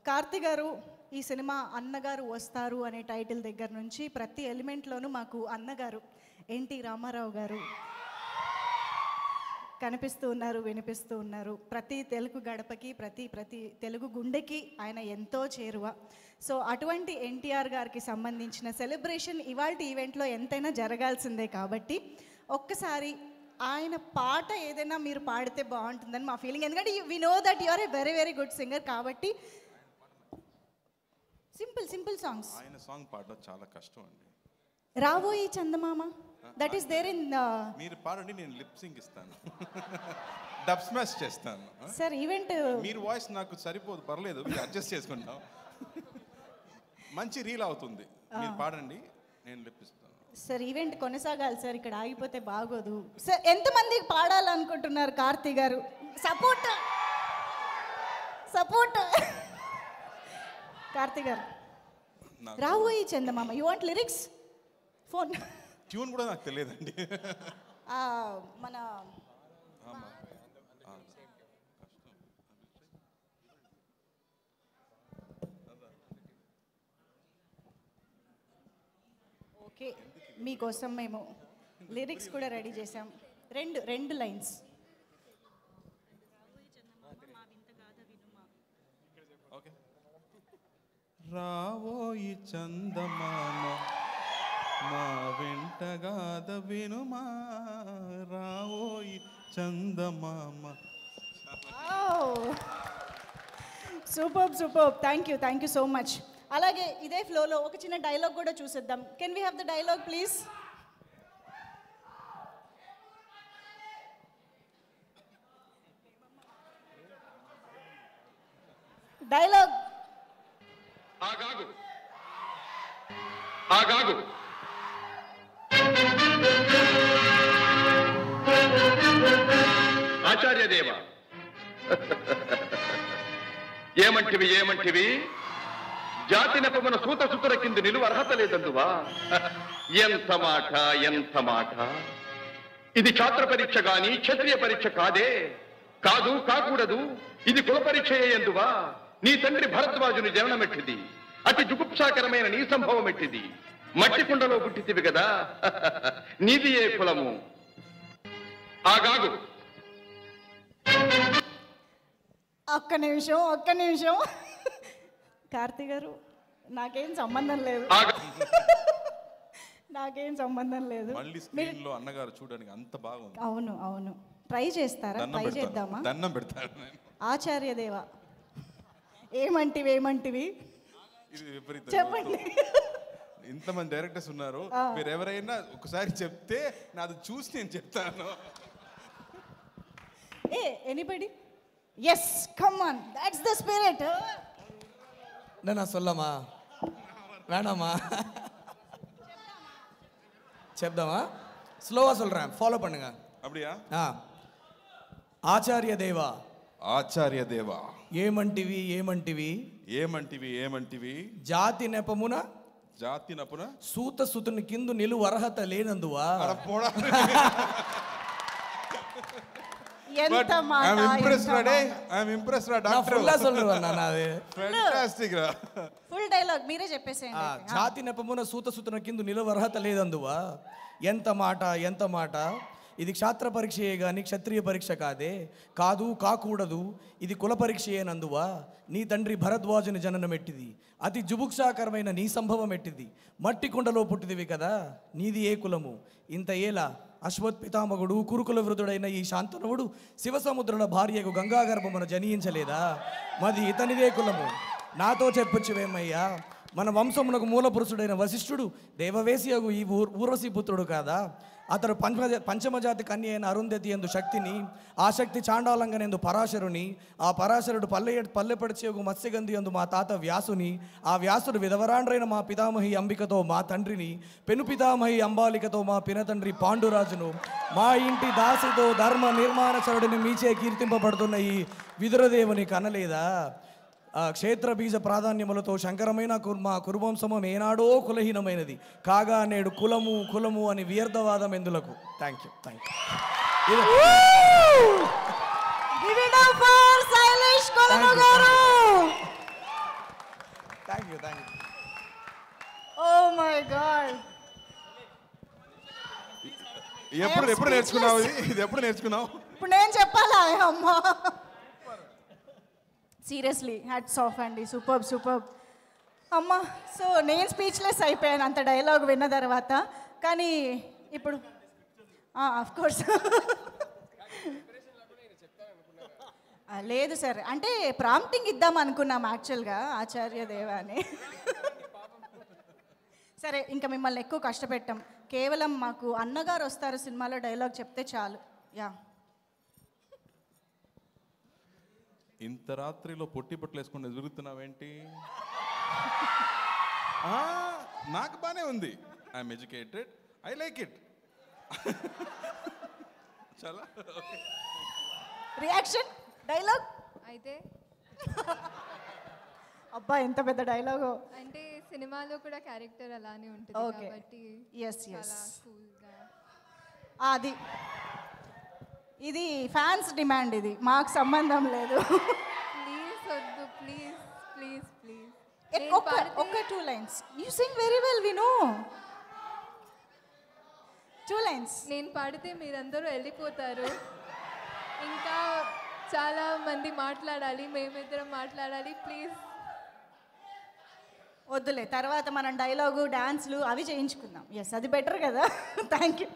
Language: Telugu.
కార్తి గారు ఈ సినిమా అన్నగారు వస్తారు అనే టైటిల్ దగ్గర నుంచి ప్రతి ఎలిమెంట్లోనూ మాకు అన్నగారు ఎన్టీ రామారావు గారు కనిపిస్తూ ఉన్నారు, వినిపిస్తూ ఉన్నారు. ప్రతి తెలుగు గడపకి ప్రతి తెలుగు గుండెకి ఆయన ఎంతో చేరువ. సో అటువంటి ఎన్టీఆర్ గారికి సంబంధించిన సెలబ్రేషన్ ఇవాల్టి ఈవెంట్లో ఎంతైనా జరగాల్సిందే. కాబట్టి ఒక్కసారి ఆయన పాట ఏదైనా మీరు పాడితే బాగుంటుందని మా ఫీలింగ్. ఎందుకంటే we know that you are a very very good singer. కాబట్టి సింపుల్ సాంగ్స్. ఆయన సాంగ్ పాడడం చాలా కష్టం అండి. రాబోయి చందమామ దట్ ఈస్ దేర్ ఇన్. మీరు పాడండి, నేను లిప్ సింగ్ ఇస్తాను, డబ్ స్మాష్ చేస్తాను. సార్ ఈవెంట్ మీరు వాయిస్ నాకు సరిపోదు, పర్లేదు, మీరు అడ్జస్ట్ చేసుకుంటాం. మంచి రీల్ అవుతుంది. మీరు పాడండి, నేను లిప్ ఇస్తాను. సార్ ఈవెంట్ కొనసాగాలి సార్, ఇక్కడ ఆగిపోతే బాగోదు సార్. ఎంతమంది పాడాలనుకుంటున్నారు కార్తీ గారు? సపోర్ట్ కార్తీ గారు. రాబోయి చందమామ యు వాంట్ లిరిక్స్? ఫోన్ ట్యూన్ కూడా నాకు తెలియదండి. మన ఓకే, మీకోసం మేము లిరిక్స్ కూడా రెడీ చేసాం. రెండు లైన్స్. రావోయి చందమామ మా వెంటగాద వినుమా, రావోయి చందమామ. Super. Thank you so much. అలాగే ఇదే ఫ్లోలో ఒక చిన్న డైలాగ్ కూడా చూసేద్దాం. Can we have the dialogue please? Dialogue. ఆగాగు ఆచార్యదేవ, ఏమంటివి జాతి నెపమున సూత సుతుర కింద నిలువ అర్హత లేదందువా? ఎంత మాట! ఇది ఛాత్ర పరీక్ష గాని క్షత్రియ పరీక్ష కాకూడదు. ఇది కుల పరీక్ష ఎందువా? నీ తండ్రి భరద్వాజుని జననమెట్టిది, అతి జుగుప్సాకరమైన నీ సంభవం ఎట్టిది. మట్టి కుండలో పుట్టితివి కదా, నీది ఏ కులము? ఆగాగు. ఒక్క నిమిషం కార్తీ గారు, నాకేం సంబంధం లేదు. మళ్ళీ స్క్రీన్ లో అన్నగారు చూడడానికి అంత బాగుంది. అవును. ట్రై చేస్తారా? ట్రై చేద్దామా? దండం పెడతారు. ఆచార్యదేవ, ఏమంటివి చెప్పండి. ఇంతమంది డైరెక్టర్స్ ఉన్నారు, మీరు ఎవరైనా ఒకసారి చెప్తే నాది చూసి నేను చెప్తాను. Anybody? Yes, come on, that's the spirit. நான் சொல்லமா வேணாமா? చెప్దామా? స్లోగా சொல்றேன், ఫాలో பண்ணுங்க. அப்படியா? ఆచార్య దేవా ఏమంటివి జాతి నెపమున సూత సుతుని కిందు నిలువ అర్హత లేనందువా? జాతి నెపమున సూత సుతున కిందు నిలువ అర్హత లేదందువా? ఎంత మాట! ఇది క్షాత్ర పరీక్షయే గాని క్షత్రియ పరీక్ష కాకూడదు. ఇది కుల పరీక్షయేనందువా? నీ తండ్రి భరద్వాజుని జననమెట్టిది, అతి జుభుక్షాకరమైన నీ సంభవం ఎట్టిది. మట్టి కుండలో పుట్టిదివి కదా, నీది ఏ కులము? ఇంత ఏలా అశ్వత్పితామగుడు కురుకుల వృధుడైన ఈ శాంతనువుడు శివసముద్రుల భార్యకు గంగాగర్భమున జనించలేదా? మది ఇతనిదే కులము. నాతో చెప్పొచ్చువేమయ్యా, మన వంశమునకు మూల పురుషుడైన వశిష్ఠుడు దేవవేశియగు ఈ ఊర్వశీ పుత్రుడు కాదా? అతడు పంచమజాతి కన్య అయిన అరుంధతి ఎందు శక్తిని, ఆ శక్తి చాండాలంగనెందు పరాశరుని, ఆ పరాశరుడు పల్లెపడిచేగు మత్స్యగంధి ఎందు మా తాత వ్యాసుని, ఆ వ్యాసుడు విధవరాండ్రైన మా పితామహి అంబికతో మా తండ్రిని, పెను పితామహి అంబాలికతో మా పినతండ్రి పాండురాజును, మా ఇంటి దాసితో ధర్మ నిర్మాణచరుడిని మీచే కీర్తింపబడుతున్న ఈ విదురదేవుని కనలేదా? క్షేత్ర బీజ ప్రాధాన్యములతో శంకరమైన మా కురువంశము ఏనాడో కులహీనమైనది కాగా నేడు కులము అని వ్యర్థవాదం ఎందులకు? Thank you. ఎప్పుడు నేర్చుకున్నావు ఇది ఎప్పుడు నేర్చుకున్నావు? ఇప్పుడు నేను చెప్పాలా? అమ్మా సీరియస్లీ హ్యాట్స్ ఆఫ్ అండి, సూపర్ అమ్మా. సో నేను స్పీచ్లెస్ అయిపోయాను అంత డైలాగ్ విన్న తర్వాత. కానీ ఇప్పుడు ఆఫ్ కోర్స్ లేదు సార్, అంటే ప్రాంప్టింగ్ ఇద్దాం అనుకున్నాం యాక్చువల్గా ఆచార్య దేవ అని. సరే ఇంకా మిమ్మల్ని ఎక్కువ కష్టపెట్టాం, కేవలం మాకు అన్నగారు వస్తారు సినిమాలో డైలాగ్ చెప్తే చాలు. యా. ఇంత రాత్రిలో పొట్టి బట్టలు వేసుకుని ఎదురుగుతున్నావేంటి? నాకు బానే ఉంది, I'm educated, I like it. చాలా రియాక్షన్ డైలాగ్ అయితే అబ్బా ఎంత పెద్ద డైలాగో. అంటే సినిమాలో కూడా క్యారెక్టర్ అలానే ఉంటుంది Okay. కాబట్టి ఎస్ చాలా కూల్గా. అది ఇది ఫ్యాన్స్ డిమాండ్, ఇది మాకు సంబంధం లేదు. ప్లీజ్ వద్దు, ప్లీజ్ ప్లీజ్ ప్లీజ్. ఒక్క 2 lines. You sing very well, we know. 2 lines. నేను పాడితే మీరందరూ వెళ్ళిపోతారు, ఇంకా చాలా మంది మాట్లాడాలి, మేమిద్దరం మాట్లాడాలి, ప్లీజ్. వద్దులే, తర్వాత మనం డైలాగు డాన్స్లు అవి చేయించుకుందాం. ఎస్ అది బెటర్ కదా. Thank you.